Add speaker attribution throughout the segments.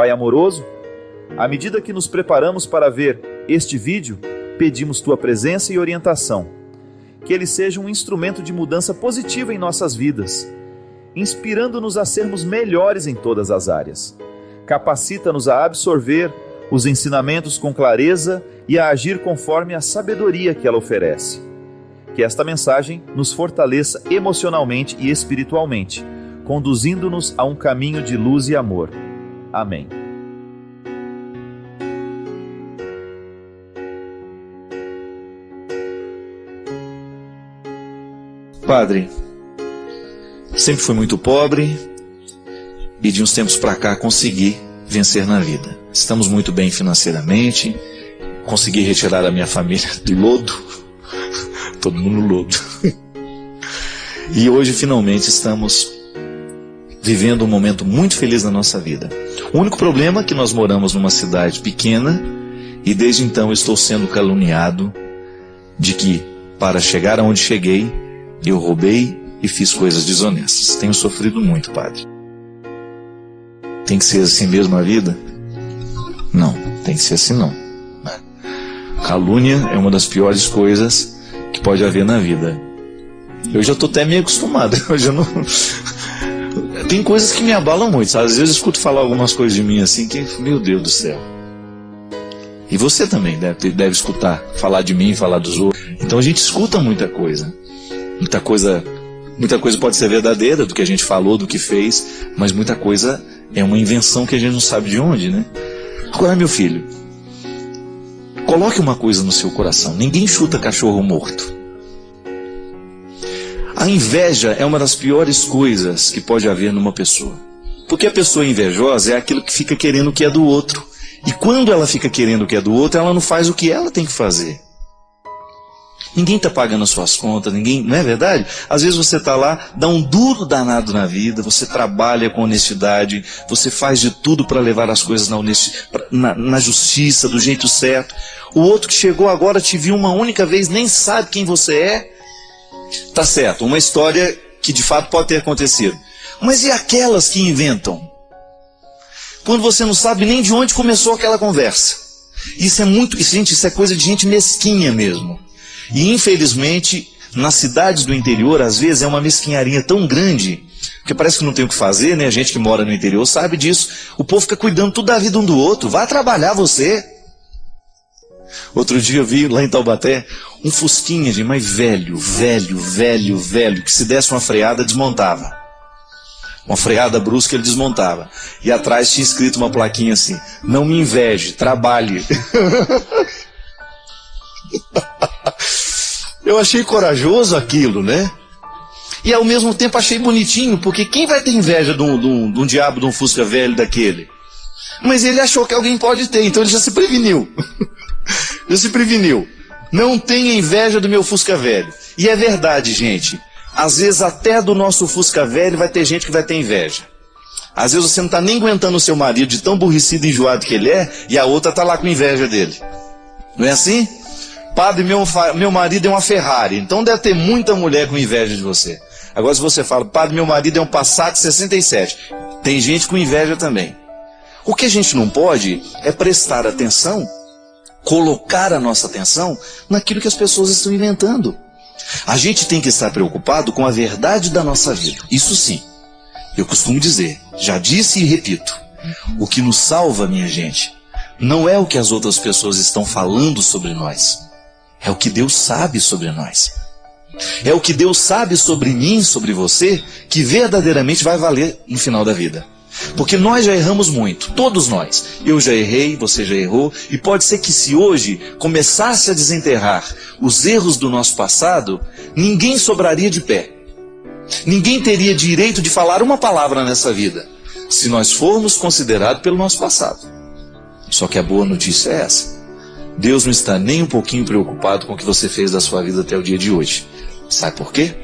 Speaker 1: Pai amoroso, à medida que nos preparamos para ver este vídeo, pedimos Tua presença e orientação. Que ele seja um instrumento de mudança positiva em nossas vidas, inspirando-nos a sermos melhores em todas as áreas. Capacita-nos a absorver os ensinamentos com clareza e a agir conforme a sabedoria que ela oferece. Que esta mensagem nos fortaleça emocionalmente e espiritualmente, conduzindo-nos a um caminho de luz e amor. Amém.
Speaker 2: Padre, sempre fui muito pobre e de uns tempos para cá consegui vencer na vida. Estamos muito bem financeiramente, consegui retirar a minha família do lodo, todo mundo no lodo. E hoje finalmente estamos vivendo um momento muito feliz na nossa vida. O único problema é que nós moramos numa cidade pequena e desde então estou sendo caluniado de que para chegar aonde cheguei, eu roubei e fiz coisas desonestas. Tenho sofrido muito, Padre. Tem que ser assim mesmo a vida? Não, tem que ser assim não. Calúnia é uma das piores coisas que pode haver na vida. Eu já estou até meio acostumado. Eu já não... Tem coisas que me abalam muito, sabe? Às vezes eu escuto falar algumas coisas de mim assim que, meu Deus do céu. E você também deve escutar falar de mim, falar dos outros. Então a gente escuta muita coisa. Muita coisa pode ser verdadeira do que a gente falou, do que fez, mas muita coisa é uma invenção que a gente não sabe de onde, né? Agora, meu filho, coloque uma coisa no seu coração: ninguém chuta cachorro morto. A inveja é uma das piores coisas que pode haver numa pessoa. Porque a pessoa invejosa é aquilo que fica querendo o que é do outro. E quando ela fica querendo o que é do outro, ela não faz o que ela tem que fazer. Ninguém está pagando as suas contas, ninguém, não é verdade? Às vezes você está lá, dá um duro danado na vida, você trabalha com honestidade, você faz de tudo para levar as coisas na justiça, do jeito certo. O outro que chegou agora te viu uma única vez, nem sabe quem você é. Tá certo, uma história que de fato pode ter acontecido. Mas e aquelas que inventam? Quando você não sabe nem de onde começou aquela conversa. Isso é coisa de gente mesquinha mesmo. E infelizmente, nas cidades do interior, às vezes é uma mesquinharia tão grande, porque parece que não tem o que fazer, né? A gente que mora no interior sabe disso. O povo fica cuidando tudo da vida um do outro. Vá trabalhar você. Outro dia eu vi lá em Taubaté um fusquinha, mas velho, que se desse uma freada desmontava. Uma freada brusca ele desmontava. E atrás tinha escrito uma plaquinha assim: não me inveje, trabalhe. Eu achei corajoso aquilo, né? E ao mesmo tempo achei bonitinho, porque quem vai ter inveja de um diabo de um Fusca velho daquele? Mas ele achou que alguém pode ter, então ele já se preveniu. Já se preveniu. Não tenha inveja do meu Fusca velho. E é verdade, gente. Às vezes até do nosso Fusca velho vai ter gente que vai ter inveja. Às vezes você não está nem aguentando o seu marido de tão aborrecido e enjoado que ele é, e a outra está lá com inveja dele. Não é assim? Padre, meu marido é uma Ferrari, então deve ter muita mulher com inveja de você. Agora se você fala: padre, meu marido é um Passat 67, tem gente com inveja também. O que a gente não pode é prestar atenção, colocar a nossa atenção naquilo que as pessoas estão inventando. A gente tem que estar preocupado com a verdade da nossa vida. Isso sim, eu costumo dizer, já disse e repito: o que nos salva, minha gente, não é o que as outras pessoas estão falando sobre nós. É o que Deus sabe sobre nós. É o que Deus sabe sobre mim, sobre você, que verdadeiramente vai valer no final da vida. Porque nós já erramos muito, todos nós. Eu já errei, você já errou, e pode ser que se hoje começasse a desenterrar os erros do nosso passado, ninguém sobraria de pé. Ninguém teria direito de falar uma palavra nessa vida, se nós formos considerados pelo nosso passado. Só que a boa notícia é essa: Deus não está nem um pouquinho preocupado com o que você fez da sua vida até o dia de hoje. Sabe por quê?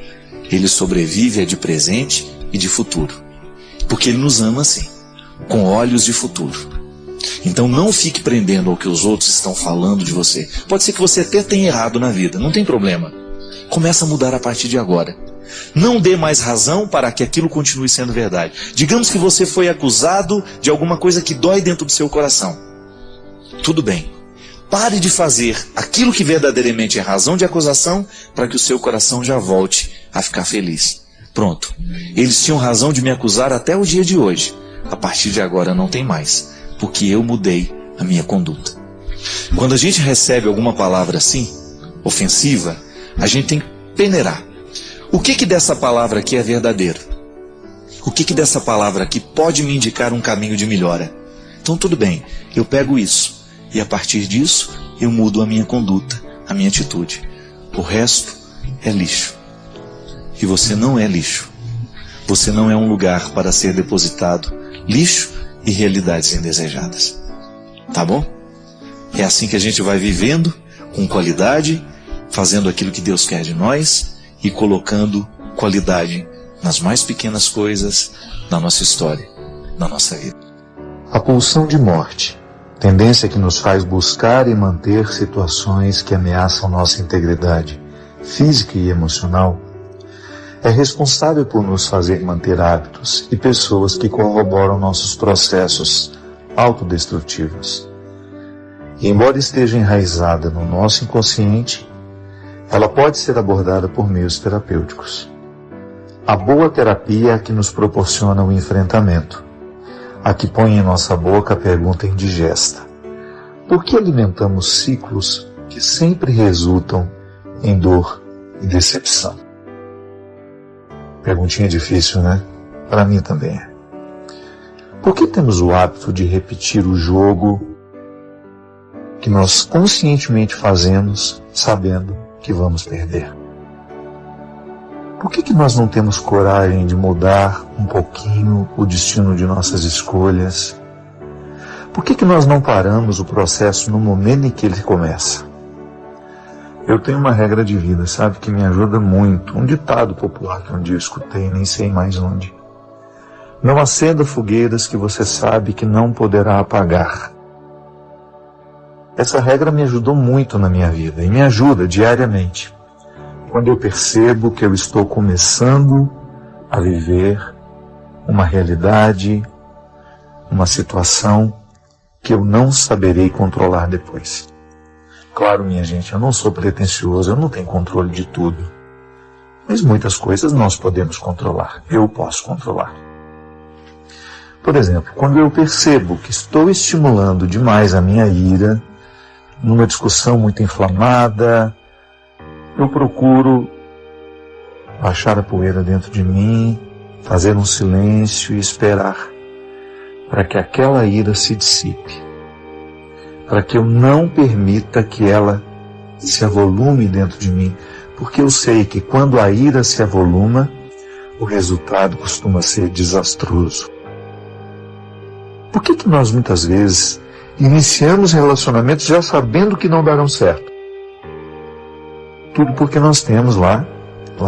Speaker 2: Ele sobrevive de presente e de futuro. Porque Ele nos ama assim, com olhos de futuro. Então não fique prendendo ao que os outros estão falando de você. Pode ser que você até tenha errado na vida, não tem problema. Começa a mudar a partir de agora. Não dê mais razão para que aquilo continue sendo verdade. Digamos que você foi acusado de alguma coisa que dói dentro do seu coração. Tudo bem. Pare de fazer aquilo que verdadeiramente é razão de acusação para que o seu coração já volte a ficar feliz. Pronto. Eles tinham razão de me acusar até o dia de hoje. A partir de agora não tem mais, porque eu mudei a minha conduta. Quando a gente recebe alguma palavra assim, ofensiva, a gente tem que peneirar. O que dessa palavra aqui é verdadeiro? O que dessa palavra aqui pode me indicar um caminho de melhora? Então tudo bem, eu pego isso e a partir disso eu mudo a minha conduta, a minha atitude. O resto é lixo. E você não é lixo. Você não é um lugar para ser depositado lixo e realidades indesejadas. Tá bom? É assim que a gente vai vivendo com qualidade, fazendo aquilo que Deus quer de nós e colocando qualidade nas mais pequenas coisas da nossa história, da nossa vida.
Speaker 3: A pulsão de morte, tendência que nos faz buscar e manter situações que ameaçam nossa integridade física e emocional, é responsável por nos fazer manter hábitos e pessoas que corroboram nossos processos autodestrutivos. E embora esteja enraizada no nosso inconsciente, ela pode ser abordada por meios terapêuticos. A boa terapia é a que nos proporciona o enfrentamento, a que põe em nossa boca a pergunta indigesta: por que alimentamos ciclos que sempre resultam em dor e decepção? Perguntinha difícil, né? Para mim também é. Por que temos o hábito de repetir o jogo que nós conscientemente fazemos, sabendo que vamos perder? Por que nós não temos coragem de mudar um pouquinho o destino de nossas escolhas? Por que nós não paramos o processo no momento em que ele começa? Eu tenho uma regra de vida, sabe, que me ajuda muito. Um ditado popular que um dia eu escutei, nem sei mais onde. Não acenda fogueiras que você sabe que não poderá apagar. Essa regra me ajudou muito na minha vida e me ajuda diariamente. Quando eu percebo que eu estou começando a viver uma realidade, uma situação que eu não saberei controlar depois. Claro, minha gente, eu não sou pretensioso, eu não tenho controle de tudo. Mas muitas coisas nós podemos controlar, eu posso controlar. Por exemplo, quando eu percebo que estou estimulando demais a minha ira, numa discussão muito inflamada, eu procuro baixar a poeira dentro de mim, fazer um silêncio e esperar para que aquela ira se dissipe, para que eu não permita que ela se avolume dentro de mim, porque eu sei que quando a ira se avoluma, o resultado costuma ser desastroso. Por que nós muitas vezes iniciamos relacionamentos já sabendo que não darão certo? Tudo porque nós temos lá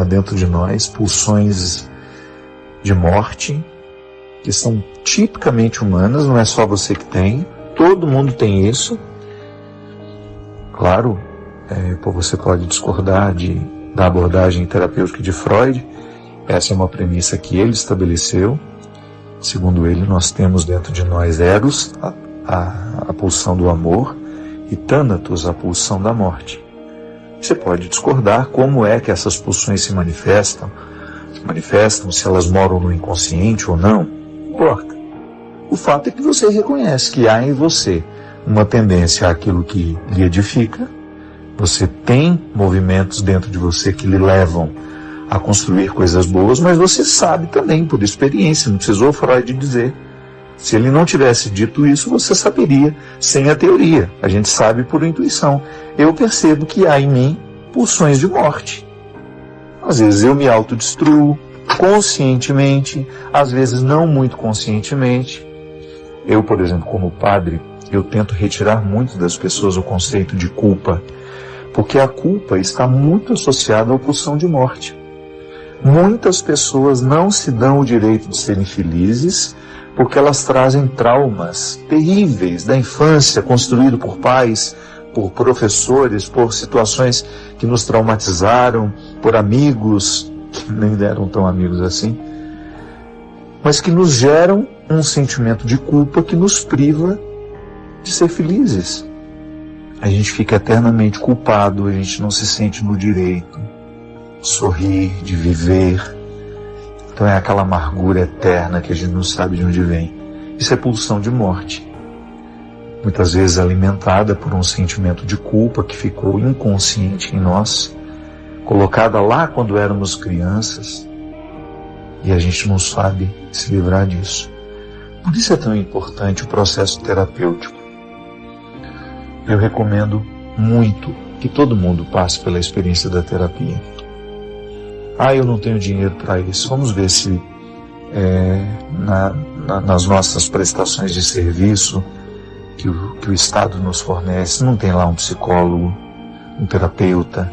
Speaker 3: dentro de nós, pulsões de morte, que são tipicamente humanas, não é só você que tem, todo mundo tem isso. Claro, você pode discordar da abordagem terapêutica de Freud, essa é uma premissa que ele estabeleceu. Segundo ele, nós temos dentro de nós Eros, a pulsão do amor, e Thanatos, a pulsão da morte. Você pode discordar como é que essas pulsões se manifestam, se elas moram no inconsciente ou não, não importa. O fato é que você reconhece que há em você uma tendência àquilo que lhe edifica, você tem movimentos dentro de você que lhe levam a construir coisas boas, mas você sabe também, por experiência, não precisou Freud dizer. Se ele não tivesse dito isso, você saberia, sem a teoria. A gente sabe por intuição. Eu percebo que há em mim pulsões de morte. Às vezes eu me autodestruo conscientemente, às vezes não muito conscientemente. Eu, por exemplo, como padre, eu tento retirar muito das pessoas o conceito de culpa, porque a culpa está muito associada à pulsão de morte. Muitas pessoas não se dão o direito de serem felizes porque elas trazem traumas terríveis da infância, construído por pais, por professores, por situações que nos traumatizaram, por amigos que nem eram tão amigos assim, mas que nos geram um sentimento de culpa que nos priva de ser felizes. A gente fica eternamente culpado, a gente não se sente no direito de sorrir, de viver. Então é aquela amargura eterna que a gente não sabe de onde vem. Isso é pulsão de morte. Muitas vezes alimentada por um sentimento de culpa que ficou inconsciente em nós, colocada lá quando éramos crianças, e a gente não sabe se livrar disso. Por isso é tão importante o processo terapêutico. Eu recomendo muito que todo mundo passe pela experiência da terapia. Eu não tenho dinheiro para isso. Vamos ver se nas nossas prestações de serviço que o Estado nos fornece, não tem lá um psicólogo, um terapeuta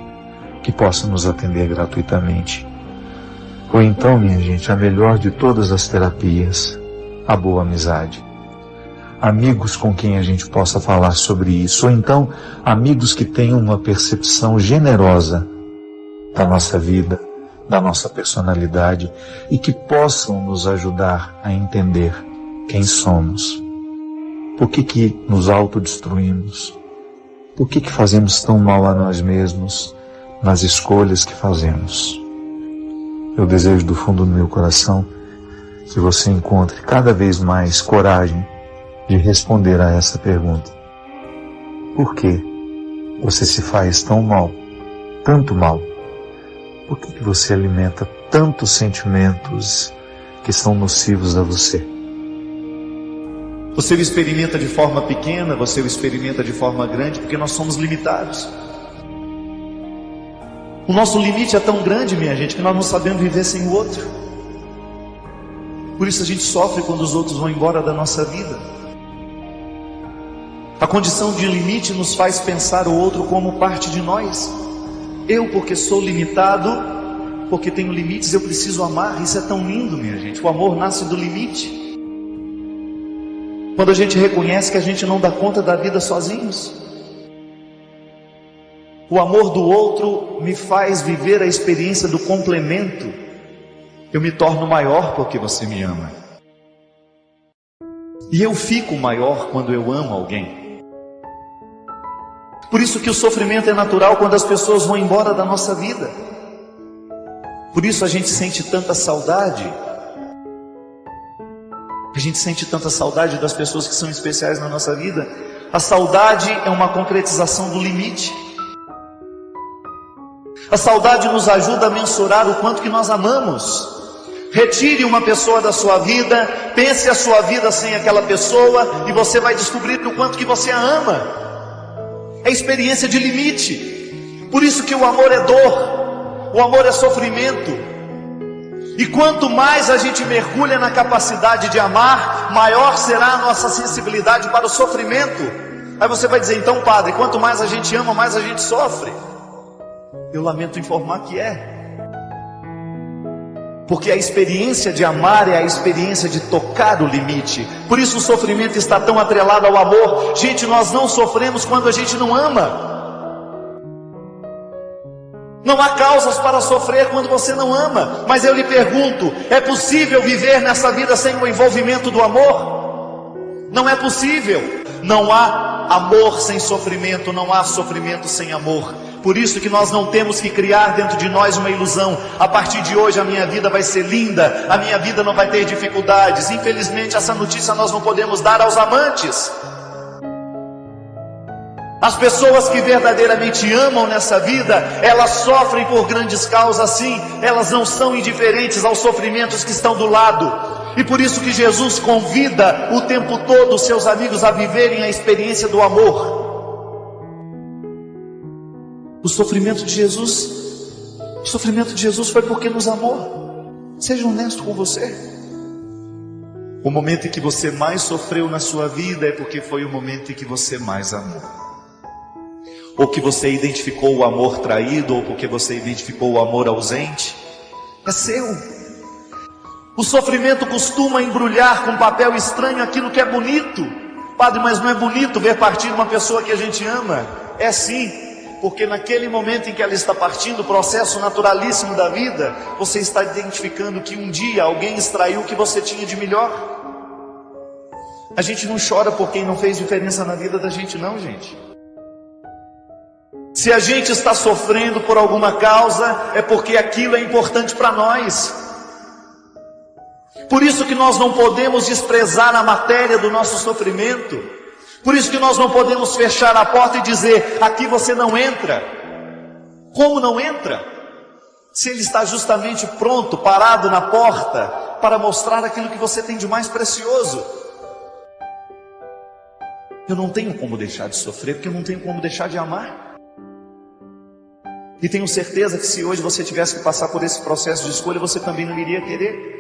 Speaker 3: que possa nos atender gratuitamente. Ou então, minha gente, a melhor de todas as terapias, a boa amizade. Amigos com quem a gente possa falar sobre isso, ou então amigos que tenham uma percepção generosa da nossa vida, da nossa personalidade e que possam nos ajudar a entender quem somos. Por que nos autodestruímos? Por que fazemos tão mal a nós mesmos nas escolhas que fazemos? Eu desejo do fundo do meu coração que você encontre cada vez mais coragem de responder a essa pergunta. Por que você se faz tão mal, tanto mal? Por que você alimenta tantos sentimentos que são nocivos a você?
Speaker 1: Você o experimenta de forma pequena, você o experimenta de forma grande, porque nós somos limitados. O nosso limite é tão grande, minha gente, que nós não sabemos viver sem o outro. Por isso a gente sofre quando os outros vão embora da nossa vida. A condição de limite nos faz pensar o outro como parte de nós. Eu, porque sou limitado, porque tenho limites, eu preciso amar. Isso é tão lindo, minha gente. O amor nasce do limite. Quando a gente reconhece que a gente não dá conta da vida sozinhos. O amor do outro me faz viver a experiência do complemento. Eu me torno maior porque você me ama. E eu fico maior quando eu amo alguém. Por isso que o sofrimento é natural quando as pessoas vão embora da nossa vida. Por isso a gente sente tanta saudade. A gente sente tanta saudade das pessoas que são especiais na nossa vida. A saudade é uma concretização do limite. A saudade nos ajuda a mensurar o quanto que nós amamos. Retire uma pessoa da sua vida, pense a sua vida sem aquela pessoa e você vai descobrir o quanto que você a ama. É experiência de limite. Por isso que o amor é dor, o amor é sofrimento. E quanto mais a gente mergulha na capacidade de amar, maior será a nossa sensibilidade para o sofrimento. Aí você vai dizer, então padre, quanto mais a gente ama, mais a gente sofre. Eu lamento informar que é. Porque a experiência de amar é a experiência de tocar o limite. Por isso o sofrimento está tão atrelado ao amor. Gente, nós não sofremos quando a gente não ama. Não há causas para sofrer quando você não ama. Mas eu lhe pergunto, é possível viver nessa vida sem o envolvimento do amor? Não é possível. Não há amor sem sofrimento, não há sofrimento sem amor. Por isso que nós não temos que criar dentro de nós uma ilusão. A partir de hoje a minha vida vai ser linda, a minha vida não vai ter dificuldades. Infelizmente essa notícia nós não podemos dar aos amantes. As pessoas que verdadeiramente amam nessa vida, elas sofrem por grandes causas sim. Elas não são indiferentes aos sofrimentos que estão do lado. E por isso que Jesus convida o tempo todo os seus amigos a viverem a experiência do amor. O sofrimento de Jesus foi porque nos amou. Seja honesto com você. O momento em que você mais sofreu na sua vida é porque foi o momento em que você mais amou. Ou que você identificou o amor traído, ou porque você identificou o amor ausente. É seu. O sofrimento costuma embrulhar com papel estranho aquilo que é bonito. Padre, mas não é bonito ver partir uma pessoa que a gente ama? É sim.
Speaker 2: porque naquele momento em que ela está partindo, o processo naturalíssimo da vida, você está identificando que um dia alguém extraiu o que você tinha de melhor. A gente não chora por quem não fez diferença na vida da gente, não, gente. Se a gente está sofrendo por alguma causa, é porque aquilo é importante para nós. Por isso que nós não podemos desprezar a matéria do nosso sofrimento. Por isso que nós não podemos fechar a porta e dizer, aqui você não entra. Como não entra? Se ele está justamente pronto, parado na porta, para mostrar aquilo que você tem de mais precioso. Eu não tenho como deixar de sofrer, porque eu não tenho como deixar de amar. E tenho certeza que se hoje você tivesse que passar por esse processo de escolha, você também não iria querer.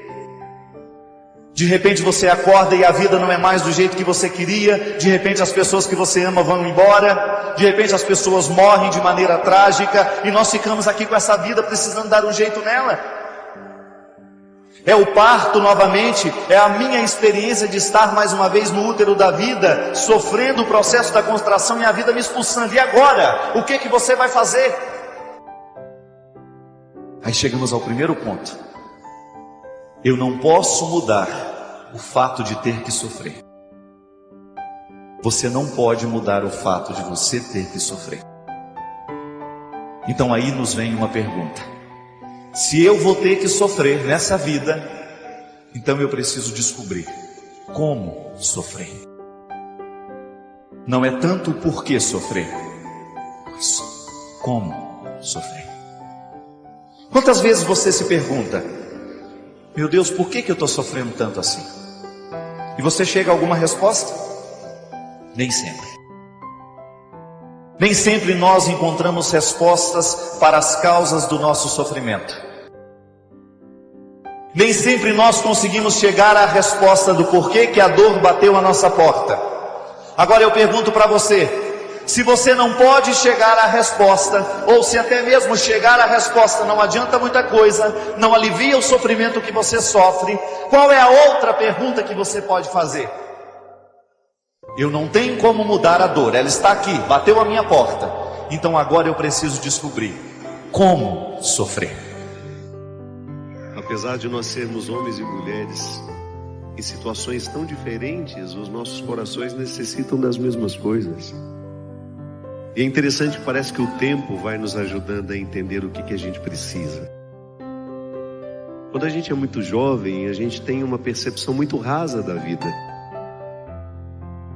Speaker 2: De repente você acorda e a vida não é mais do jeito que você queria. De repente as pessoas que você ama vão embora. De repente as pessoas morrem de maneira trágica. E nós ficamos aqui com essa vida precisando dar um jeito nela. É o parto novamente. É a minha experiência de estar mais uma vez no útero da vida, sofrendo o processo da contração e a vida me expulsando. E agora? O que você vai fazer? Aí chegamos ao primeiro ponto. Eu não posso mudar o fato de ter que sofrer. Você não pode mudar o fato de você ter que sofrer. Então aí nos vem uma pergunta. Se eu vou ter que sofrer nessa vida, então eu preciso descobrir como sofrer. Não é tanto o porquê sofrer, mas como sofrer. Quantas vezes você se pergunta, meu Deus, por que eu estou sofrendo tanto assim? E você chega a alguma resposta? Nem sempre. Nem sempre nós encontramos respostas para as causas do nosso sofrimento. Nem sempre nós conseguimos chegar à resposta do porquê que a dor bateu à nossa porta. Agora eu pergunto para você, se você não pode chegar à resposta, ou se até mesmo chegar à resposta não adianta muita coisa, não alivia o sofrimento que você sofre, qual é a outra pergunta que você pode fazer? Eu não tenho como mudar a dor, ela está aqui, bateu a minha porta. Então agora eu preciso descobrir como sofrer.
Speaker 4: Apesar de nós sermos homens e mulheres em situações tão diferentes, os nossos corações necessitam das mesmas coisas. E é interessante que parece que o tempo vai nos ajudando a entender o que a gente precisa. Quando a gente é muito jovem, a gente tem uma percepção muito rasa da vida.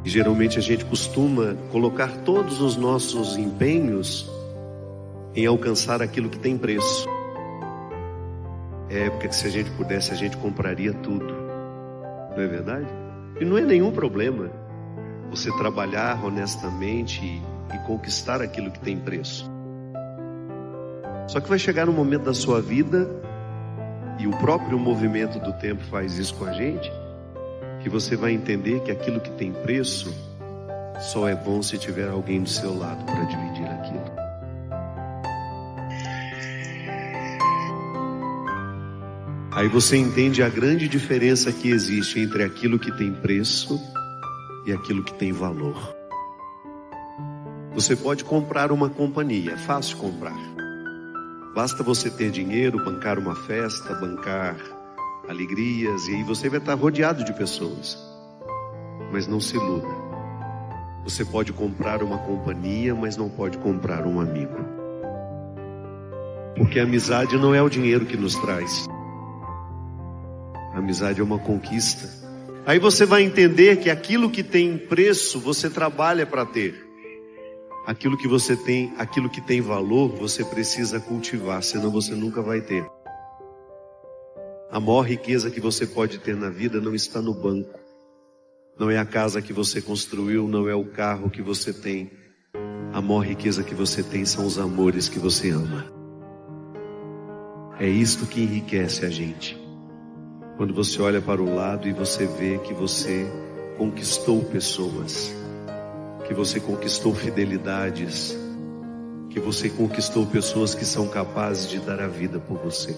Speaker 4: E geralmente a gente costuma colocar todos os nossos empenhos em alcançar aquilo que tem preço. É época que se a gente pudesse, a gente compraria tudo. Não é verdade? E não é nenhum problema você trabalhar honestamente e conquistar aquilo que tem preço. Só que vai chegar um momento da sua vida, e o próprio movimento do tempo faz isso com a gente, que você vai entender que aquilo que tem preço só é bom se tiver alguém do seu lado para dividir aquilo. Aí você entende a grande diferença que existe entre aquilo que tem preço e aquilo que tem valor. Você pode comprar uma companhia, é fácil comprar. Basta você ter dinheiro, bancar uma festa, bancar alegrias, e aí você vai estar rodeado de pessoas. Mas não se iluda. Você pode comprar uma companhia, mas não pode comprar um amigo. Porque a amizade não é o dinheiro que nos traz. A amizade é uma conquista. Aí você vai entender que aquilo que tem preço, você trabalha para ter. Aquilo que você tem, aquilo que tem valor, você precisa cultivar, senão você nunca vai ter. A maior riqueza que você pode ter na vida não está no banco. Não é a casa que você construiu, não é o carro que você tem. A maior riqueza que você tem são os amores que você ama. É isto que enriquece a gente. Quando você olha para o lado e você vê que você conquistou pessoas, que você conquistou fidelidades, que você conquistou pessoas que são capazes de dar a vida por você.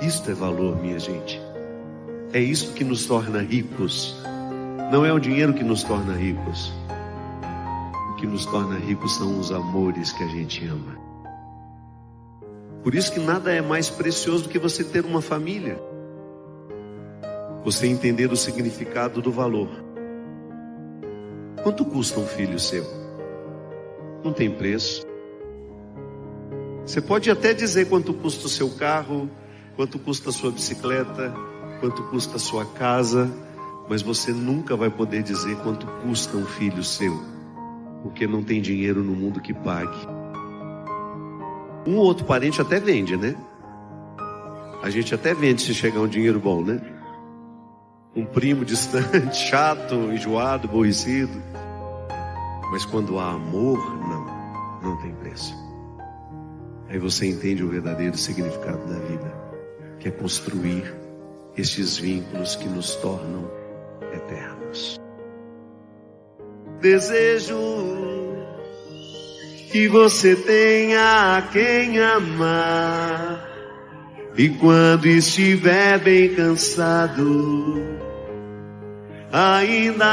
Speaker 4: Isto é valor, minha gente. É isso que nos torna ricos. Não é o dinheiro que nos torna ricos. O que nos torna ricos são os amores que a gente ama. Por isso que nada é mais precioso do que você ter uma família. Você entender o significado do valor. Quanto custa um filho seu? Não tem preço. Você pode até dizer quanto custa o seu carro, quanto custa a sua bicicleta, quanto custa a sua casa, mas você nunca vai poder dizer quanto custa um filho seu, porque não tem dinheiro no mundo que pague. Um ou outro parente até vende, né? A gente até vende se chegar um dinheiro bom, né? Um primo distante, chato, enjoado, aborrecido. Mas quando há amor, não tem preço. Aí você entende o verdadeiro significado da vida, que é construir estes vínculos que nos tornam eternos. Desejo que você tenha a quem amar, e quando estiver bem cansado, ainda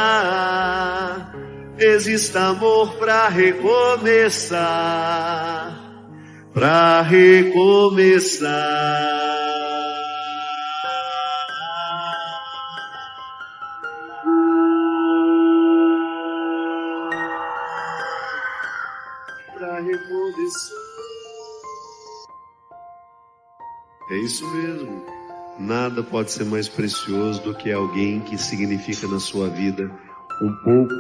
Speaker 4: exista amor para recomeçar, para recomeçar. É isso mesmo. Nada pode ser mais precioso do que alguém que significa na sua vida um pouco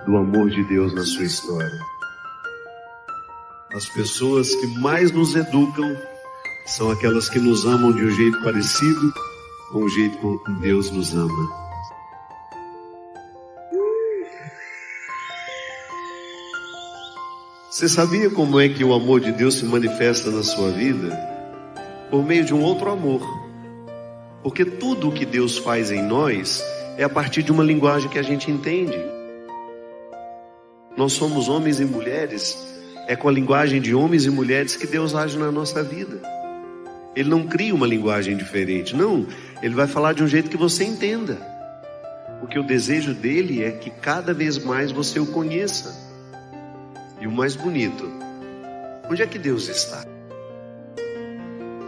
Speaker 4: do amor de Deus na sua história. As pessoas que mais nos educam são aquelas que nos amam de um jeito parecido com o jeito com que Deus nos ama. Você sabia como é que o amor de Deus se manifesta na sua vida? Por meio de um outro amor. Porque tudo o que Deus faz em nós é a partir de uma linguagem que a gente entende. Nós somos homens e mulheres, é com a linguagem de homens e mulheres que Deus age na nossa vida. Ele não cria uma linguagem diferente, não. Ele vai falar de um jeito que você entenda. Porque o desejo dele é que cada vez mais você o conheça. E o mais bonito, onde é que Deus está?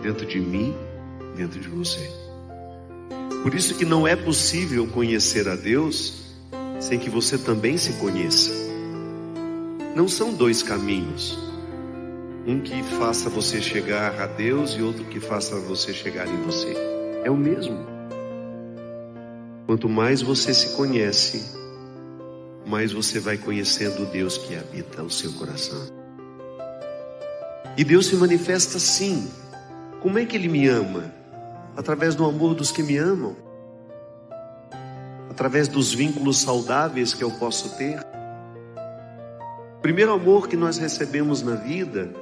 Speaker 4: Dentro de mim, dentro de você. Por isso que não é possível conhecer a Deus sem que você também se conheça. Não são dois caminhos. Um que faça você chegar a Deus e outro que faça você chegar em você. É o mesmo. Quanto mais você se conhece, mais você vai conhecendo o Deus que habita o seu coração. E Deus se manifesta assim. Como é que Ele me ama? Através do amor dos que me amam. Através dos vínculos saudáveis que eu posso ter. O primeiro amor que nós recebemos na vida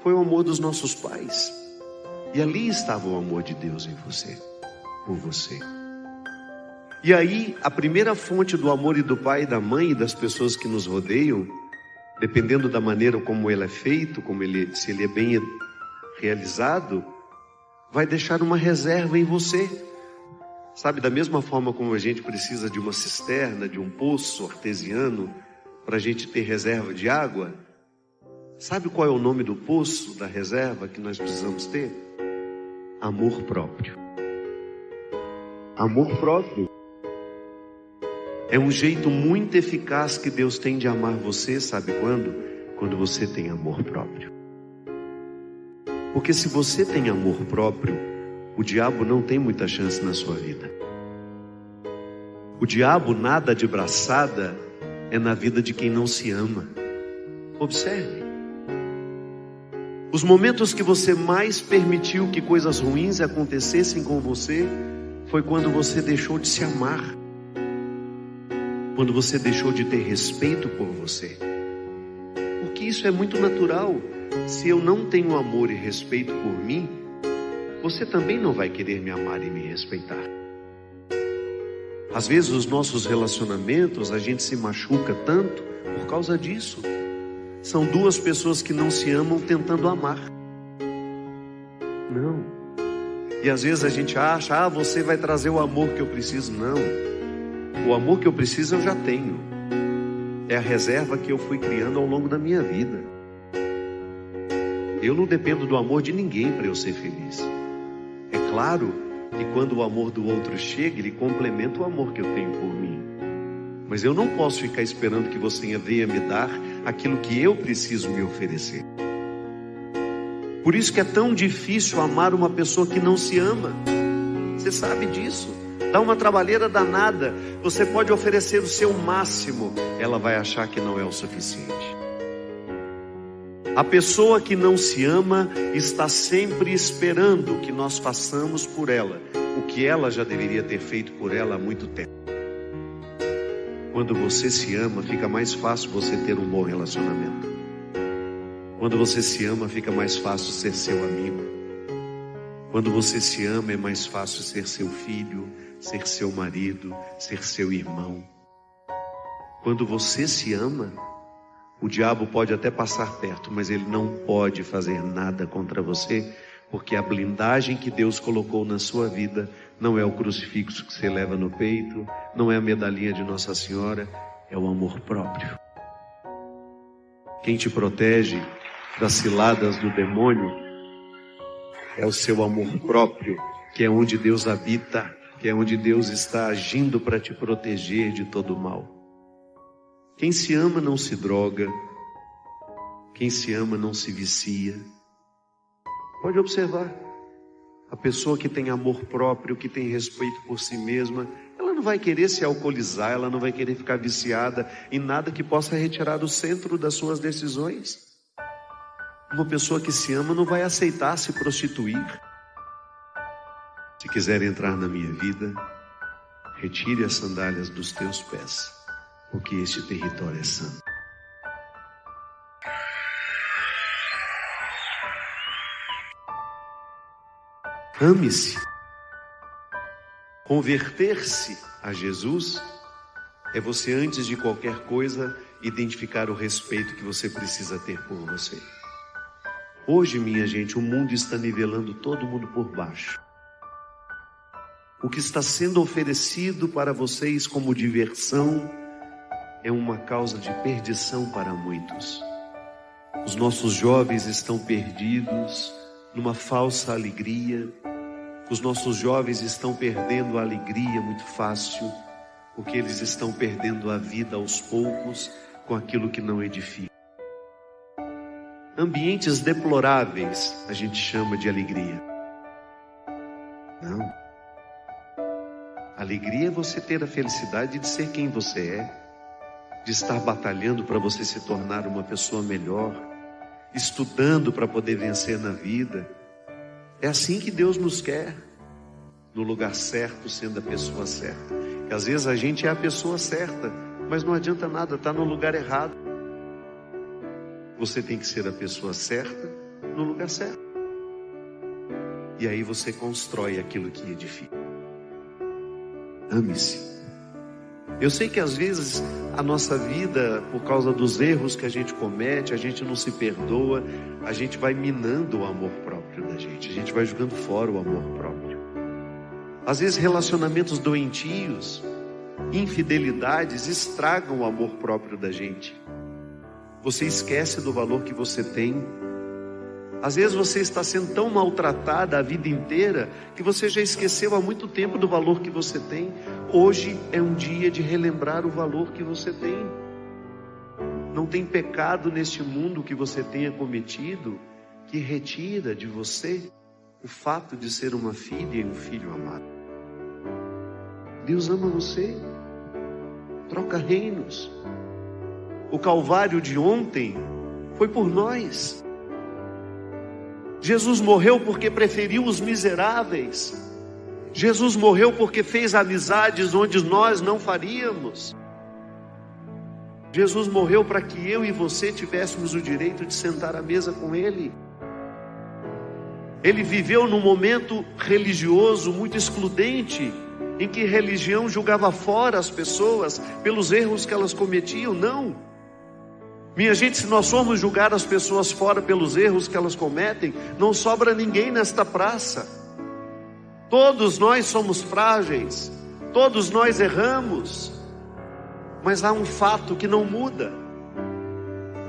Speaker 4: foi o amor dos nossos pais. E ali estava o amor de Deus em você, por você. E aí, a primeira fonte do amor e do pai e da mãe e das pessoas que nos rodeiam, dependendo da maneira como ele é feito, se ele é bem realizado, vai deixar uma reserva em você. Sabe, da mesma forma como a gente precisa de uma cisterna, de um poço artesiano, para a gente ter reserva de água, sabe qual é o nome do poço, da reserva que nós precisamos ter? Amor próprio. Amor próprio. É um jeito muito eficaz que Deus tem de amar você, sabe quando? Quando você tem amor próprio. Porque se você tem amor próprio, o diabo não tem muita chance na sua vida. O diabo nada de braçada é na vida de quem não se ama. Observe. Os momentos que você mais permitiu que coisas ruins acontecessem com você foi quando você deixou de se amar. Quando você deixou de ter respeito por você. Porque isso é muito natural. Se eu não tenho amor e respeito por mim, você também não vai querer me amar e me respeitar. Às vezes os nossos relacionamentos, a gente se machuca tanto por causa disso. São duas pessoas que não se amam tentando amar. Não. E às vezes a gente acha, você vai trazer o amor que eu preciso. Não. O amor que eu preciso eu já tenho. É a reserva que eu fui criando ao longo da minha vida. Eu não dependo do amor de ninguém para eu ser feliz. É claro que quando o amor do outro chega, ele complementa o amor que eu tenho por mim. Mas eu não posso ficar esperando que você venha me dar aquilo que eu preciso me oferecer. Por isso que é tão difícil amar uma pessoa que não se ama. Você sabe disso. Dá uma trabalheira danada. Você pode oferecer o seu máximo, ela vai achar que não é o suficiente. A pessoa que não se ama está sempre esperando que nós façamos por ela o que ela já deveria ter feito por ela há muito tempo. Quando você se ama, fica mais fácil você ter um bom relacionamento. Quando você se ama, fica mais fácil ser seu amigo. Quando você se ama, é mais fácil ser seu filho, ser seu marido, ser seu irmão. Quando você se ama, o diabo pode até passar perto, mas ele não pode fazer nada contra você, porque a blindagem que Deus colocou na sua vida não é o crucifixo que você leva no peito, não é a medalhinha de Nossa Senhora, é o amor próprio. Quem te protege das ciladas do demônio é o seu amor próprio, que é onde Deus habita, que é onde Deus está agindo para te proteger de todo o mal. Quem se ama não se droga, quem se ama não se vicia. Pode observar, a pessoa que tem amor próprio, que tem respeito por si mesma, ela não vai querer se alcoolizar, ela não vai querer ficar viciada em nada que possa retirar do centro das suas decisões. Uma pessoa que se ama não vai aceitar se prostituir. Se quiser entrar na minha vida, retire as sandálias dos teus pés, porque este território é santo. Ame-se. Converter-se a Jesus é você, antes de qualquer coisa, identificar o respeito que você precisa ter por você. Hoje, minha gente, o mundo está nivelando todo mundo por baixo. O que está sendo oferecido para vocês como diversão é uma causa de perdição para muitos. Os nossos jovens estão perdidos numa falsa alegria. Os nossos jovens estão perdendo a alegria muito fácil, porque eles estão perdendo a vida aos poucos com aquilo que não edifica. Ambientes deploráveis a gente chama de alegria. Não. Alegria é você ter a felicidade de ser quem você é, de estar batalhando para você se tornar uma pessoa melhor, estudando para poder vencer na vida. É assim que Deus nos quer, no lugar certo, sendo a pessoa certa. E às vezes a gente é a pessoa certa, mas não adianta nada, está no lugar errado. Você tem que ser a pessoa certa, no lugar certo. E aí você constrói aquilo que edifica. Ame-se. Eu sei que às vezes a nossa vida, por causa dos erros que a gente comete, a gente não se perdoa, a gente vai minando o amor próprio da gente, a gente vai jogando fora o amor próprio. Às vezes relacionamentos doentios, infidelidades estragam o amor próprio da gente. Você esquece do valor que você tem. Às vezes você está sendo tão maltratada a vida inteira que você já esqueceu há muito tempo do valor que você tem. Hoje é um dia de relembrar o valor que você tem. Não tem pecado neste mundo que você tenha cometido que retira de você o fato de ser uma filha e um filho amado. Deus ama você. Troca reinos. O Calvário de ontem foi por nós. Jesus morreu porque preferiu os miseráveis. Jesus morreu porque fez amizades onde nós não faríamos. Jesus morreu para que eu e você tivéssemos o direito de sentar à mesa com Ele. Ele viveu num momento religioso muito excludente, em que religião julgava fora as pessoas pelos erros que elas cometiam. Não. Minha gente, se nós formos julgar as pessoas fora pelos erros que elas cometem, não sobra ninguém nesta praça. Todos nós somos frágeis, todos nós erramos, Mas há um fato que não muda: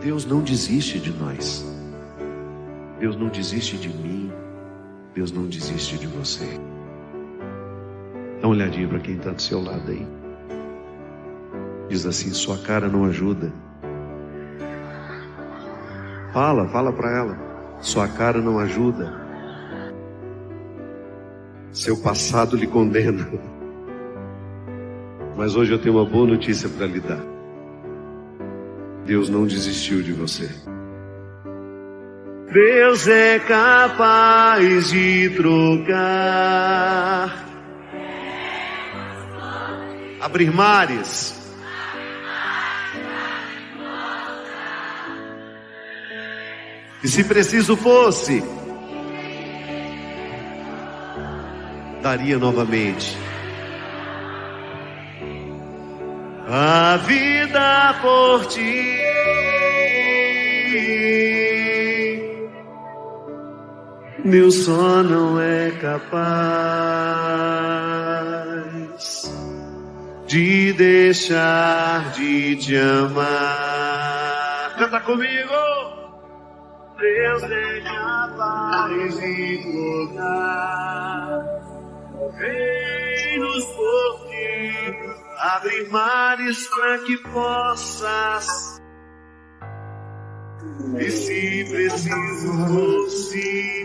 Speaker 4: Deus não desiste de nós. Deus não desiste de mim. Deus não desiste de você. Dá uma olhadinha para quem está do seu lado aí. Diz assim: sua cara não ajuda. Fala para ela. Sua cara não ajuda. Seu passado lhe condena. Mas hoje eu tenho uma boa notícia para lhe dar. Deus não desistiu de você. Deus é capaz de trocar, abrir mares, e se preciso fosse, daria novamente a vida por ti. Meu só não é capaz de deixar de te amar. Canta comigo! Deus é capaz de colocar reinos por ti, abrir mares para que possas. E se preciso fosse,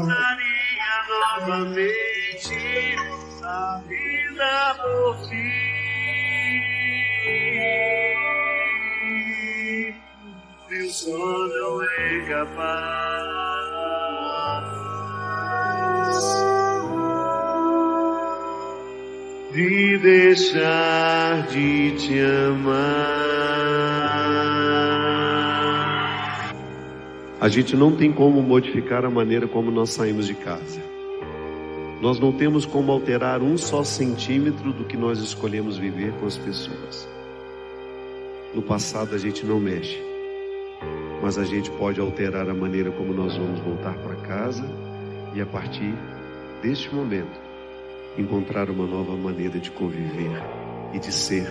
Speaker 4: daria novamente a vida por ti. Deus só não é capaz de deixar de te amar. A gente não tem como modificar a maneira como nós saímos de casa. Nós não temos como alterar um só centímetro do que nós escolhemos viver com as pessoas. No passado a gente não mexe, mas a gente pode alterar a maneira como nós vamos voltar para casa e, a partir deste momento, encontrar uma nova maneira de conviver e de ser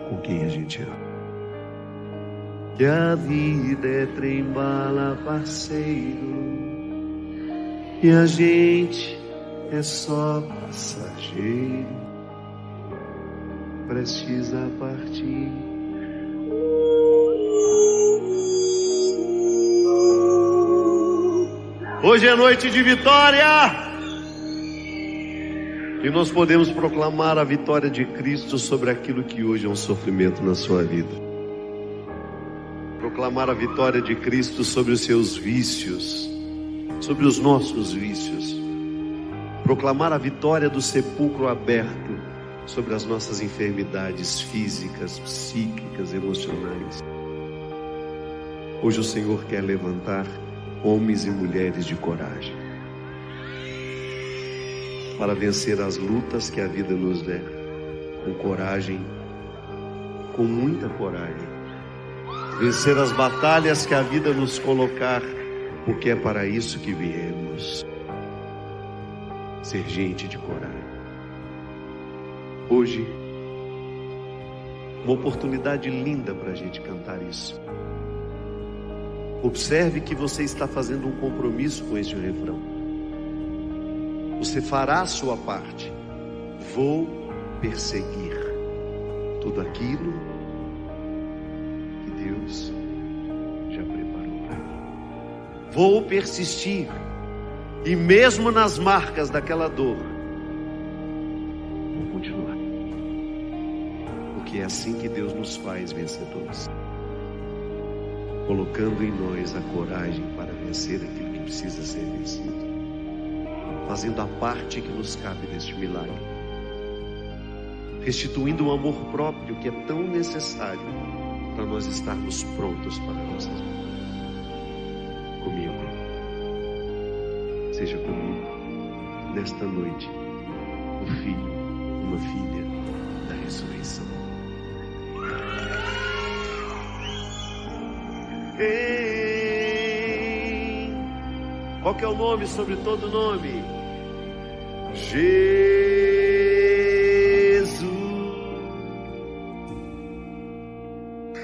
Speaker 4: com quem a gente ama. Que a vida é trem-bala, parceiro, e a gente é só passageiro, prestes a partir. Hoje é noite de vitória, e nós podemos proclamar a vitória de Cristo sobre aquilo que hoje é um sofrimento na sua vida. Proclamar a vitória de Cristo sobre os seus vícios, sobre os nossos vícios. Proclamar a vitória do sepulcro aberto sobre as nossas enfermidades físicas, psíquicas, emocionais. Hoje o Senhor quer levantar homens e mulheres de coragem para vencer as lutas que a vida nos der, com coragem, com muita coragem. Vencer as batalhas que a vida nos colocar, porque é para isso que viemos. Ser gente de coragem. Hoje, uma oportunidade linda para a gente cantar isso. Observe que você está fazendo um compromisso com este refrão. Você fará a sua parte. Vou perseguir tudo aquilo que Deus já preparou para mim. Vou persistir, e mesmo nas marcas daquela dor, vou continuar, porque é assim que Deus nos faz vencedores, colocando em nós a coragem para vencer aquilo que precisa ser vencido, fazendo a parte que nos cabe neste milagre, restituindo o amor próprio que é tão necessário para nós estarmos prontos para a nossa vida. Comigo, seja comigo nesta noite, um filho, uma filha da ressurreição. Qual que é o nome sobre todo nome? Jesus.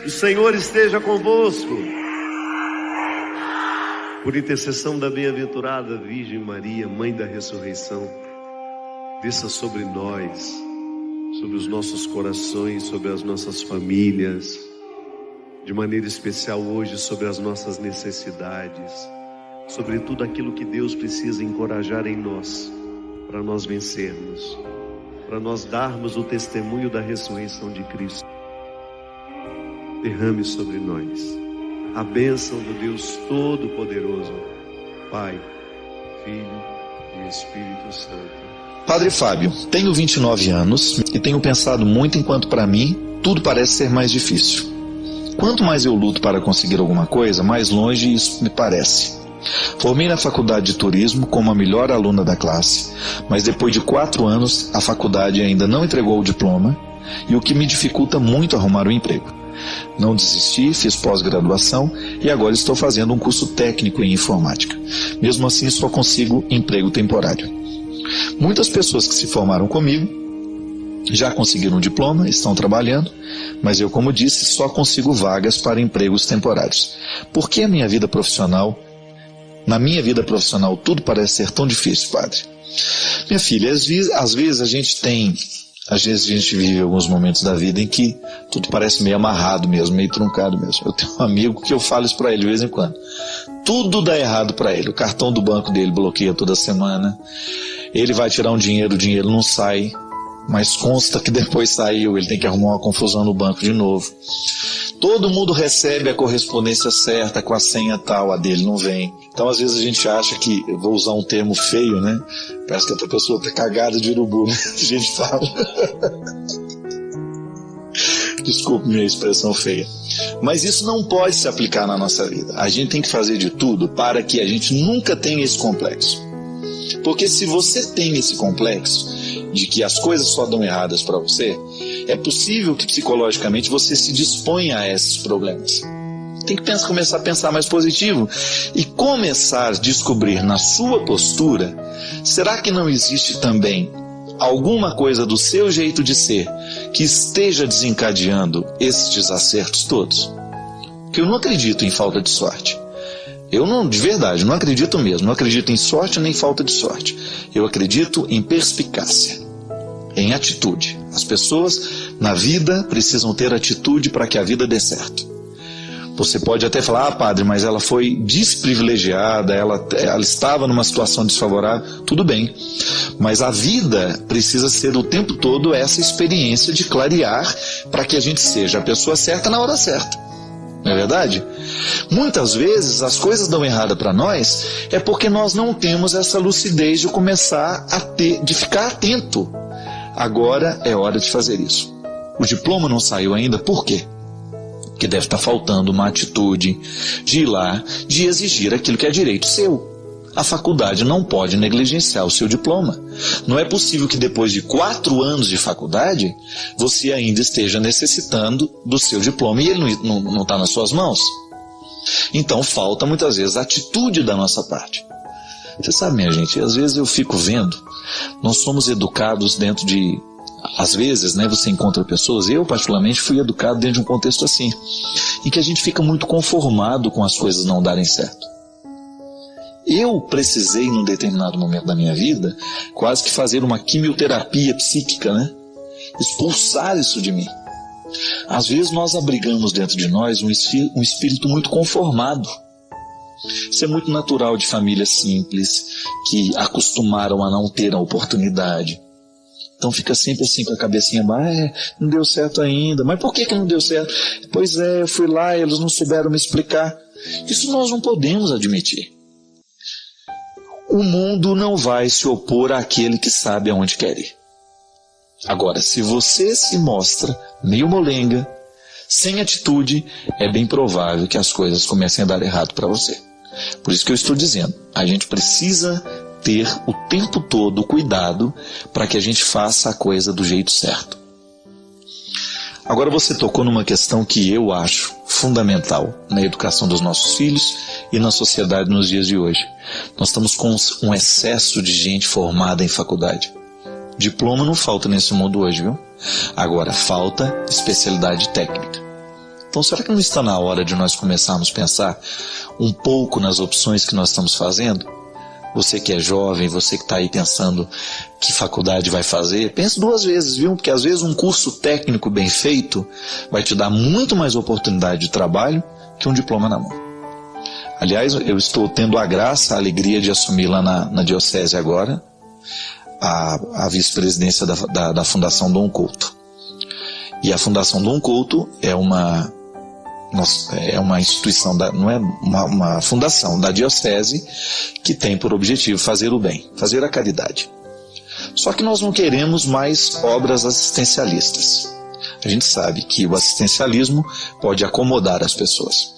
Speaker 4: O Senhor esteja convosco. Por intercessão da bem-aventurada Virgem Maria, Mãe da Ressurreição, desça sobre nós, sobre os nossos corações, sobre as nossas famílias, de maneira especial hoje sobre as nossas necessidades, sobre tudo aquilo que Deus precisa encorajar em nós, para nós vencermos, para nós darmos o testemunho da ressurreição de Cristo. Derrame sobre nós a bênção do Deus Todo-Poderoso, Pai, Filho e Espírito Santo.
Speaker 2: Padre Fábio, tenho 29 anos e tenho pensado muito enquanto para mim tudo parece ser mais difícil. Quanto mais eu luto para conseguir alguma coisa, mais longe isso me parece. Formei na faculdade de turismo como a melhor aluna da classe, mas depois de 4 anos a faculdade ainda não entregou o diploma, e o que me dificulta muito arrumar um emprego. Não desisti, fiz pós-graduação e agora estou fazendo um curso técnico em informática. Mesmo assim só consigo emprego temporário. Muitas pessoas que se formaram comigo já conseguiram um diploma, estão trabalhando, mas eu, como disse, só consigo vagas para empregos temporários. Por que na minha vida profissional tudo parece ser tão difícil, padre? Minha filha, às vezes a gente vive alguns momentos da vida em que tudo parece meio amarrado mesmo, meio truncado mesmo. Eu tenho um amigo que eu falo isso para ele de vez em quando. Tudo dá errado para ele. O cartão do banco dele bloqueia toda semana. Ele vai tirar um dinheiro, o dinheiro não sai, mas consta que depois saiu, ele tem que arrumar uma confusão no banco de novo. Todo mundo recebe a correspondência certa com a senha tal, a dele não vem. Então às vezes a gente acha que, eu vou usar um termo feio, né? Parece que outra pessoa tá cagada de urubu, né? A gente fala. Desculpe minha expressão feia. Mas isso não pode se aplicar na nossa vida. A gente tem que fazer de tudo para que a gente nunca tenha esse complexo. Porque se você tem esse complexo de que as coisas só dão erradas para você, é possível que psicologicamente você se disponha a esses problemas. Tem que começar a pensar mais positivo e começar a descobrir na sua postura, será que não existe também alguma coisa do seu jeito de ser que esteja desencadeando esses desacertos todos? Porque eu não acredito em falta de sorte. Eu não, de verdade, não acredito mesmo. Não acredito em sorte nem falta de sorte. Eu acredito em perspicácia, em atitude. As pessoas na vida precisam ter atitude para que a vida dê certo. Você pode até falar, padre, mas ela foi desprivilegiada, ela estava numa situação desfavorável. Tudo bem, mas a vida precisa ser o tempo todo essa experiência de clarear para que a gente seja a pessoa certa na hora certa. Não é verdade? Muitas vezes as coisas dão errado para nós é porque nós não temos essa lucidez de começar de ficar atento. Agora é hora de fazer isso. O diploma não saiu ainda, por quê? Porque deve estar faltando uma atitude de ir lá, de exigir aquilo que é direito seu. A faculdade não pode negligenciar o seu diploma. Não é possível que depois de 4 anos de faculdade, você ainda esteja necessitando do seu diploma e ele não está nas suas mãos. Então falta muitas vezes a atitude da nossa parte. Você sabe, minha gente, às vezes eu fico vendo, nós somos educados dentro de... Às vezes, né, você encontra pessoas, eu particularmente fui educado dentro de um contexto assim, em que a gente fica muito conformado com as coisas não darem certo. Eu precisei, num determinado momento da minha vida, quase que fazer uma quimioterapia psíquica, né? Expulsar isso de mim. Às vezes nós abrigamos dentro de nós um espírito muito conformado. Isso é muito natural de famílias simples, que acostumaram a não ter a oportunidade. Então fica sempre assim com a cabecinha, não deu certo ainda. Mas por que não deu certo? Pois é, eu fui lá e eles não souberam me explicar. Isso nós não podemos admitir. O mundo não vai se opor àquele que sabe aonde quer ir. Agora, se você se mostra meio molenga, sem atitude, é bem provável que as coisas comecem a dar errado para você. Por isso que eu estou dizendo, a gente precisa ter o tempo todo cuidado para que a gente faça a coisa do jeito certo. Agora você tocou numa questão que eu acho fundamental na educação dos nossos filhos e na sociedade nos dias de hoje. Nós estamos com um excesso de gente formada em faculdade. Diploma não falta nesse mundo hoje, viu? Agora falta especialidade técnica. Então, será que não está na hora de nós começarmos a pensar um pouco nas opções que nós estamos fazendo? Você que é jovem, você que está aí pensando que faculdade vai fazer, pense 2 vezes, viu? Porque às vezes um curso técnico bem feito vai te dar muito mais oportunidade de trabalho que um diploma na mão. Aliás, eu estou tendo a graça, a alegria de assumir lá na diocese agora a vice-presidência da Fundação Dom Couto. E a Fundação Dom Couto é uma instituição, não é uma fundação da diocese que tem por objetivo fazer o bem, fazer a caridade. Só que nós não queremos mais obras assistencialistas. A gente sabe que o assistencialismo pode acomodar as pessoas.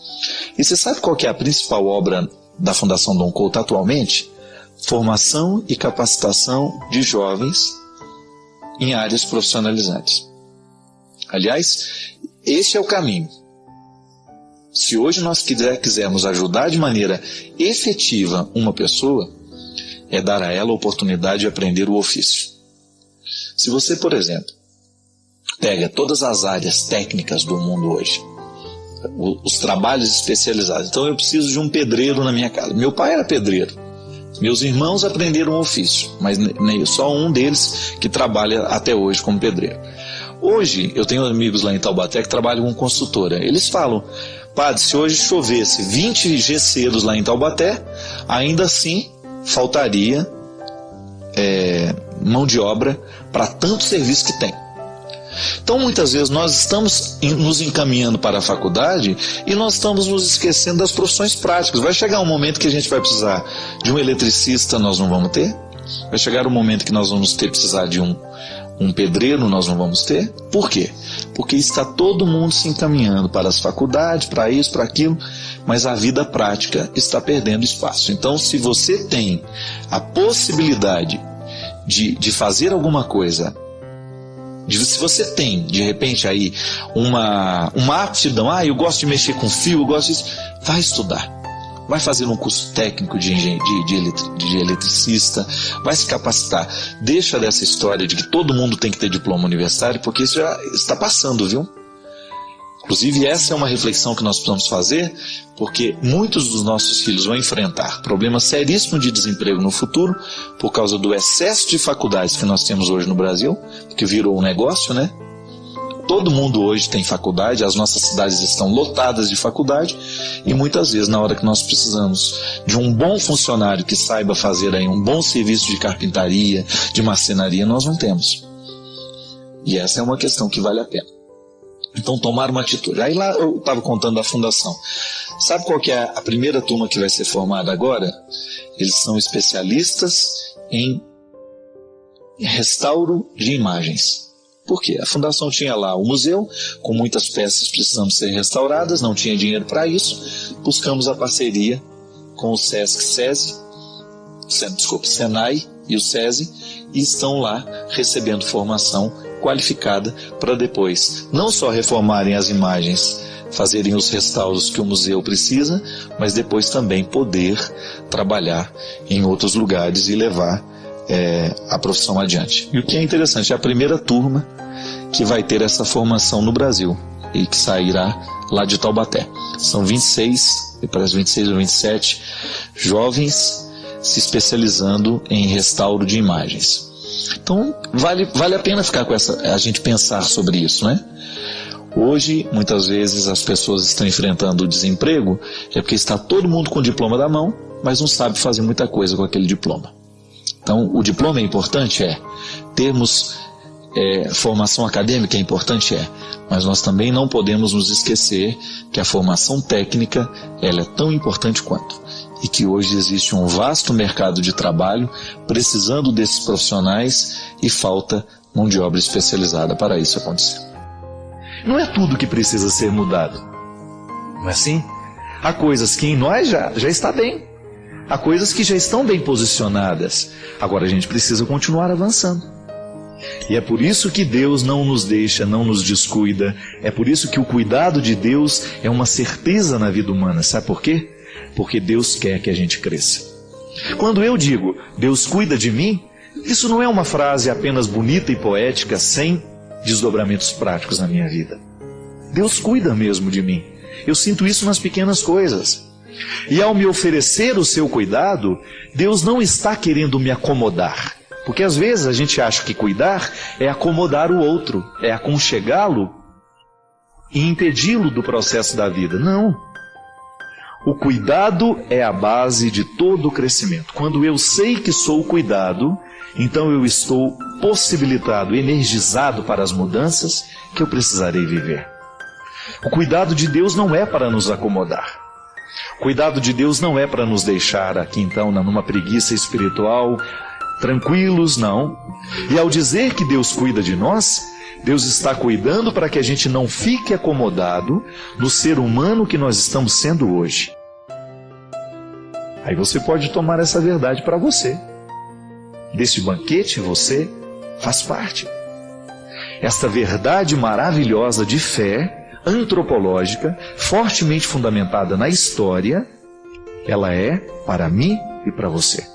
Speaker 2: E você sabe qual que é a principal obra da Fundação Dom Couto atualmente? Formação e capacitação de jovens em áreas profissionalizantes. Aliás, esse é o caminho. Se hoje nós quisermos ajudar de maneira efetiva uma pessoa, é dar a ela a oportunidade de aprender o ofício. Se você, por exemplo, pega todas as áreas técnicas do mundo hoje, os trabalhos especializados. Então eu preciso de um pedreiro na minha casa. Meu pai era pedreiro. Meus irmãos aprenderam o ofício, mas só um deles que trabalha até hoje como pedreiro. Hoje eu tenho amigos lá em Taubaté que trabalham com construtora. Eles falam: padre, se hoje chovesse 20 gesseiros lá em Taubaté, ainda assim faltaria mão de obra para tanto serviço que tem. Então muitas vezes nós estamos nos encaminhando para a faculdade e nós estamos nos esquecendo das profissões práticas. Vai chegar um momento que a gente vai precisar de um eletricista, nós não vamos ter. Vai chegar um momento que nós vamos precisar de um pedreiro, nós não vamos ter. Por quê? Porque está todo mundo se encaminhando para as faculdades, para isso, para aquilo, mas a vida prática está perdendo espaço. Então, se você tem a possibilidade de fazer alguma coisa, se você tem, de repente, aí uma aptidão, eu gosto de mexer com fio, eu gosto disso, vai estudar. Vai fazer um curso técnico de eletricista, vai se capacitar. Deixa dessa história de que todo mundo tem que ter diploma universitário, porque isso já está passando, viu? Inclusive, essa é uma reflexão que nós precisamos fazer, porque muitos dos nossos filhos vão enfrentar problemas seríssimos de desemprego no futuro, por causa do excesso de faculdades que nós temos hoje no Brasil, que virou um negócio, né? Todo mundo hoje tem faculdade, as nossas cidades estão lotadas de faculdade, e muitas vezes, na hora que nós precisamos de um bom funcionário que saiba fazer aí um bom serviço de carpintaria, de marcenaria, nós não temos. E essa é uma questão que vale a pena. Então, tomar uma atitude. Aí lá eu estava contando da fundação. Sabe qual que é a primeira turma que vai ser formada agora? Eles são especialistas em restauro de imagens. Por quê? A fundação tinha lá o museu, com muitas peças precisando ser restauradas, não tinha dinheiro para isso. Buscamos a parceria com o Senai e o SESI, e estão lá recebendo formação qualificada para depois não só reformarem as imagens, fazerem os restauros que o museu precisa, mas depois também poder trabalhar em outros lugares e levar a profissão adiante. E o que é interessante, é a primeira turma que vai ter essa formação no Brasil e que sairá lá de Taubaté. São 26 ou 27 jovens se especializando em restauro de imagens. Então, vale a pena ficar com a gente pensar sobre isso, né? Hoje, muitas vezes, as pessoas estão enfrentando o desemprego, porque está todo mundo com o diploma na mão, mas não sabe fazer muita coisa com aquele diploma. Então, o diploma é importante? Termos formação acadêmica é importante? Mas nós também não podemos nos esquecer que a formação técnica, ela é tão importante quanto. E que hoje existe um vasto mercado de trabalho precisando desses profissionais e falta mão de obra especializada para isso acontecer. Não é tudo que precisa ser mudado, não é assim? Há coisas que em nós já está bem, há coisas que já estão bem posicionadas, agora a gente precisa continuar avançando. E é por isso que Deus não nos deixa, não nos descuida, é por isso que o cuidado de Deus é uma certeza na vida humana, sabe por quê? Porque Deus quer que a gente cresça. Quando eu digo, Deus cuida de mim, isso não é uma frase apenas bonita e poética, sem desdobramentos práticos na minha vida.
Speaker 3: Deus cuida mesmo de mim. Eu sinto isso nas pequenas coisas. E ao me oferecer o seu cuidado, Deus não está querendo me acomodar. Porque às vezes a gente acha que cuidar é acomodar o outro, é aconchegá-lo e impedi-lo do processo da vida. Não. O cuidado é a base de todo o crescimento. Quando eu sei que sou cuidado, então eu estou possibilitado, energizado para as mudanças que eu precisarei viver. O cuidado de Deus não é para nos acomodar. O cuidado de Deus não é para nos deixar aqui então numa preguiça espiritual, tranquilos, não. E ao dizer que Deus cuida de nós, Deus está cuidando para que a gente não fique acomodado no ser humano que nós estamos sendo hoje. Aí você pode tomar essa verdade para você. Desse banquete você faz parte. Esta verdade maravilhosa de fé, antropológica, fortemente fundamentada na história, ela é para mim e para você.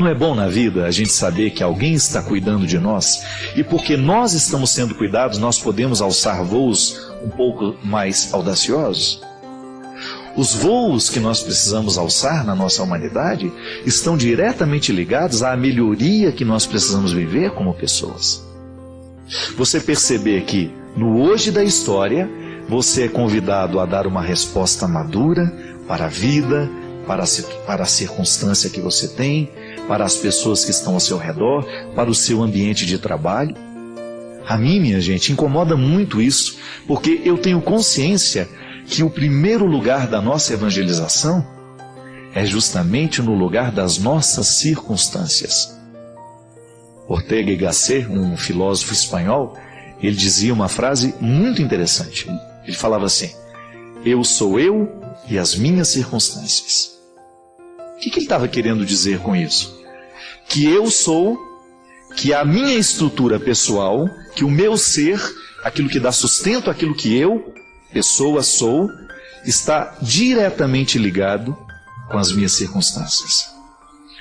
Speaker 3: Não é bom na vida a gente saber que alguém está cuidando de nós e porque nós estamos sendo cuidados, nós podemos alçar voos um pouco mais audaciosos? Os voos que nós precisamos alçar na nossa humanidade estão diretamente ligados à melhoria que nós precisamos viver como pessoas. Você perceber que no hoje da história você é convidado a dar uma resposta madura para a vida, para a circunstância que você tem, para as pessoas que estão ao seu redor, para o seu ambiente de trabalho. A mim, minha gente, incomoda muito isso, porque eu tenho consciência que o primeiro lugar da nossa evangelização é justamente no lugar das nossas circunstâncias. Ortega y Gasset, um filósofo espanhol, ele dizia uma frase muito interessante. Ele falava assim: eu sou eu e as minhas circunstâncias. O que ele estava querendo dizer com isso? Que eu sou, que a minha estrutura pessoal, que o meu ser, aquilo que dá sustento àquilo que eu, pessoa, sou, está diretamente ligado com as minhas circunstâncias.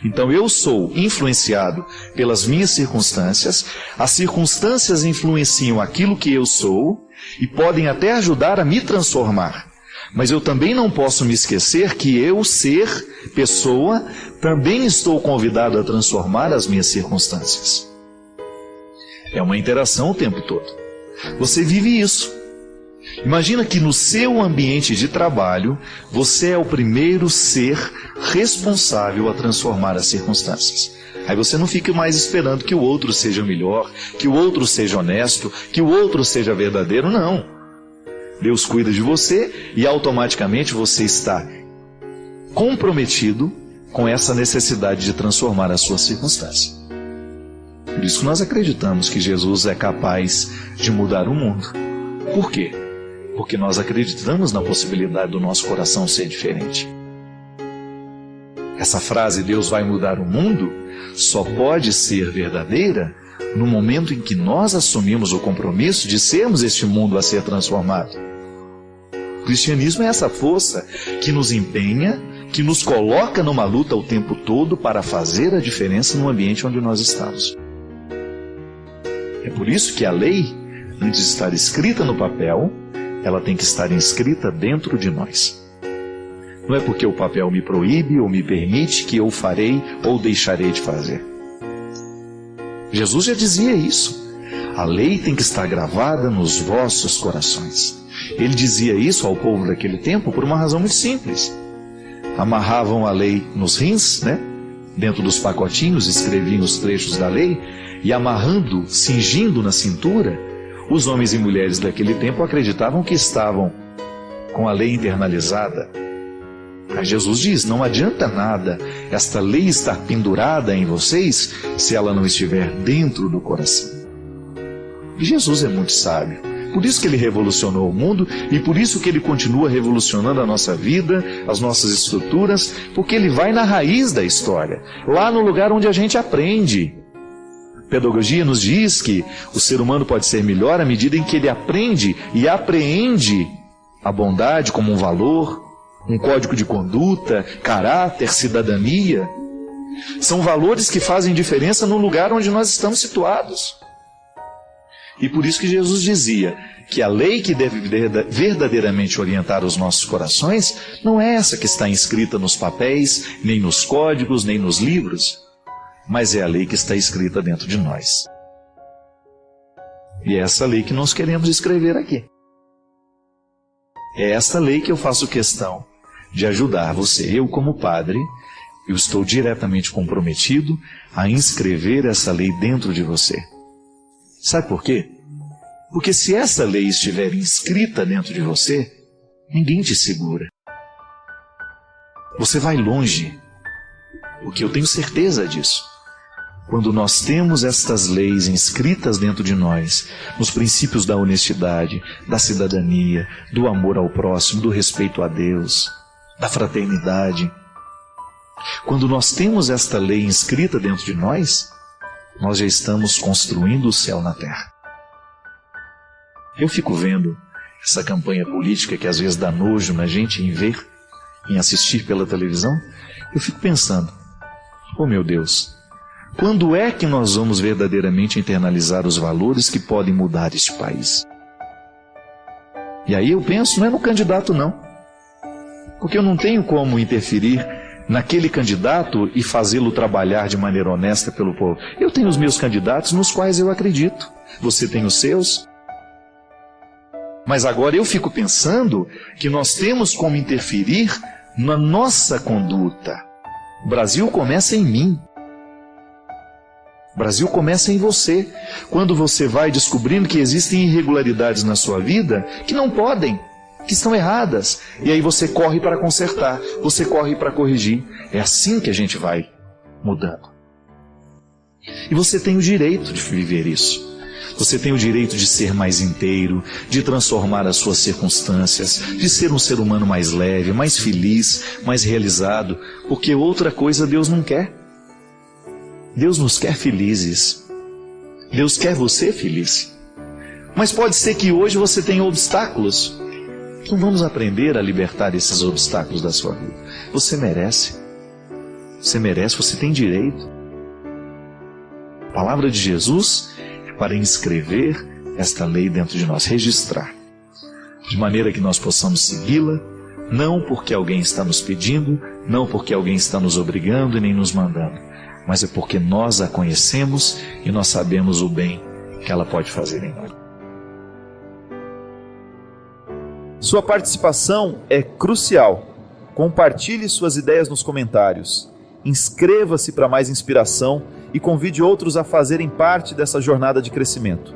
Speaker 3: Então eu sou influenciado pelas minhas circunstâncias, as circunstâncias influenciam aquilo que eu sou e podem até ajudar a me transformar. Mas eu também não posso me esquecer que eu, ser, pessoa, também estou convidado a transformar as minhas circunstâncias. É uma interação o tempo todo. Você vive isso. Imagina que no seu ambiente de trabalho, você é o primeiro ser responsável a transformar as circunstâncias. Aí você não fica mais esperando que o outro seja melhor, que o outro seja honesto, que o outro seja verdadeiro, não. Deus cuida de você e automaticamente você está comprometido com essa necessidade de transformar a sua circunstância. Por isso que nós acreditamos que Jesus é capaz de mudar o mundo. Por quê? Porque nós acreditamos na possibilidade do nosso coração ser diferente. Essa frase, Deus vai mudar o mundo, só pode ser verdadeira no momento em que nós assumimos o compromisso de sermos este mundo a ser transformado. O cristianismo é essa força que nos empenha, que nos coloca numa luta o tempo todo para fazer a diferença no ambiente onde nós estamos. É por isso que a lei, antes de estar escrita no papel, ela tem que estar inscrita dentro de nós. Não é porque o papel me proíbe ou me permite que eu farei ou deixarei de fazer. Jesus já dizia isso. A lei tem que estar gravada nos vossos corações. Ele dizia isso ao povo daquele tempo por uma razão muito simples. Amarravam a lei nos rins, dentro dos pacotinhos, escreviam os trechos da lei, e amarrando, cingindo na cintura, os homens e mulheres daquele tempo acreditavam que estavam com a lei internalizada. Mas Jesus diz, não adianta nada esta lei estar pendurada em vocês se ela não estiver dentro do coração. E Jesus é muito sábio. Por isso que ele revolucionou o mundo e por isso que ele continua revolucionando a nossa vida, as nossas estruturas, porque ele vai na raiz da história, lá no lugar onde a gente aprende. A pedagogia nos diz que o ser humano pode ser melhor à medida em que ele aprende e apreende a bondade como um valor, um código de conduta, caráter, cidadania. São valores que fazem diferença no lugar onde nós estamos situados.
Speaker 2: E por isso que Jesus dizia que a lei que deve verdadeiramente orientar os nossos corações não é essa que está inscrita nos papéis, nem nos códigos, nem nos livros, mas é a lei que está escrita dentro de nós. E é essa lei que nós queremos escrever aqui. É essa lei que eu faço questão de ajudar você. Eu, como padre, eu estou diretamente comprometido a inscrever essa lei dentro de você. Sabe por quê? Porque se essa lei estiver inscrita dentro de você, ninguém te segura. Você vai longe, porque eu tenho certeza disso. Quando nós temos estas leis inscritas dentro de nós, nos princípios da honestidade, da cidadania, do amor ao próximo, do respeito a Deus, da fraternidade, quando nós temos esta lei inscrita dentro de nós, nós já estamos construindo o céu na terra. Eu fico vendo essa campanha política que às vezes dá nojo na gente em ver, em assistir pela televisão. Eu fico pensando, oh meu Deus, quando é que nós vamos verdadeiramente internalizar os valores que podem mudar este país? E aí eu penso, não é no candidato não, porque eu não tenho como interferir naquele candidato e fazê-lo trabalhar de maneira honesta pelo povo. Eu tenho os meus candidatos nos quais eu acredito, você tem os seus. Mas agora eu fico pensando que nós temos como interferir na nossa conduta. O Brasil começa em mim. O Brasil começa em você. Quando você vai descobrindo que existem irregularidades na sua vida que não podem, que estão erradas. E aí você corre para consertar, você corre para corrigir. É assim que a gente vai mudando. E você tem o direito de viver isso. Você tem o direito de ser mais inteiro, de transformar as suas circunstâncias, de ser um ser humano mais leve, mais feliz, mais realizado, porque outra coisa Deus não quer. Deus nos quer felizes. Deus quer você feliz. Mas pode ser que hoje você tenha obstáculos. Então vamos aprender a libertar esses obstáculos da sua vida. Você merece. Você merece, você tem direito. A palavra de Jesus para inscrever esta lei dentro de nós, registrar, de maneira que nós possamos segui-la, não porque alguém está nos pedindo, não porque alguém está nos obrigando e nem nos mandando, mas é porque nós a conhecemos e nós sabemos o bem que ela pode fazer em nós.
Speaker 1: Sua participação é crucial. Compartilhe suas ideias nos comentários. Inscreva-se para mais inspiração e convide outros a fazerem parte dessa jornada de crescimento.